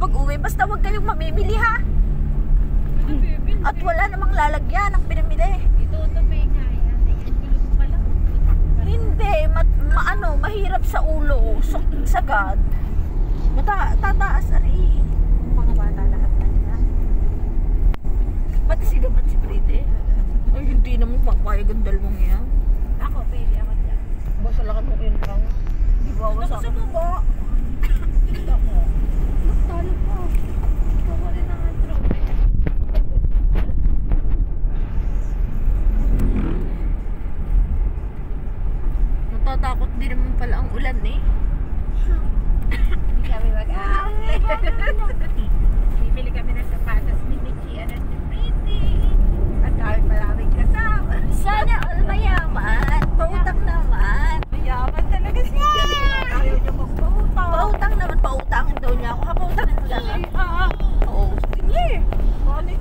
pag-uwi. Basta huwag kayong mamimili ha. At wala namang lalagyan ang pinamili. Ito nga yan. Gulong pa lang. Hindi, mahirap sa ulo. Sagad. Tataas ari. Mga bata lahat na nila. Pati si Gabat si Prite. Ay, hindi naman papayag ang dalawang yan. Ako, pili ako dyan. Basta lang mo yun lang. Di ba ako sa baba? Dito ako. Talo ko. Ako rin ang trophy. Natatakot din naman pala ang ulan eh. Hindi kami mag-outlet. Bibili kami ng sapatos ni Michi at ni Pretty. At kami maraming kasama. Sana all mayaman. Pautang naman. Mayaman talaga siya. Ayaw niya magpautang. Pautang naman. Pautangin daw niya ako. Pautangin mo lang. Oo. Sige.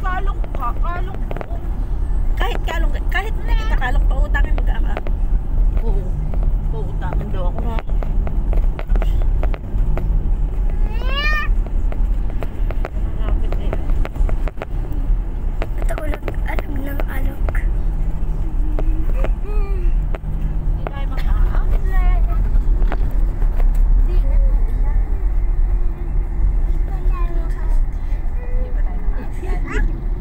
Kalong ka. Kalong ko. Kahit hindi kita kalong, pautangin mo ka. Oo. Pautangin daw ako ha. Malapit na yun. At ako nag-alog ng alog. Hindi tayo mag-outlet. Hindi na. Hindi ba tayo naka-outlet?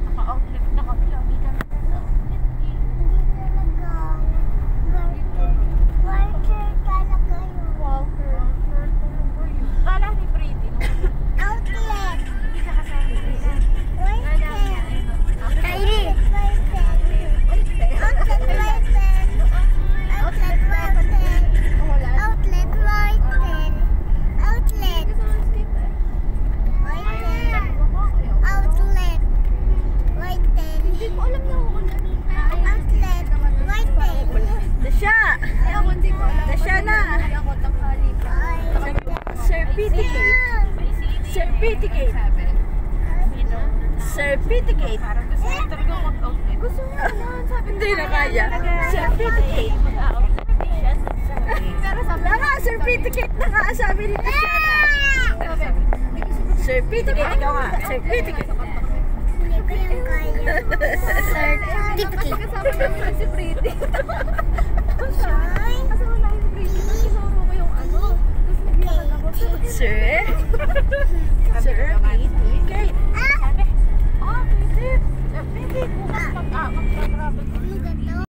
Naka-outlet na kami. Lagi kami naka-outlet. Walker. Kala ni Pretty. Outlet! Hindi ka kasama ni Pretty. Kylie! Dasya! Dasya na! Certificate! Certificate! Certificate! Parang gusto mo talaga mag-outlet. Gusto mo naman. Sabi Hindi na kaya. Certificate! Pero sabi Naka, certificate na ka. Sabi ni Dasya na. Certificate, ikaw nga. Certificate. Certificate. kasama namin si Pretty.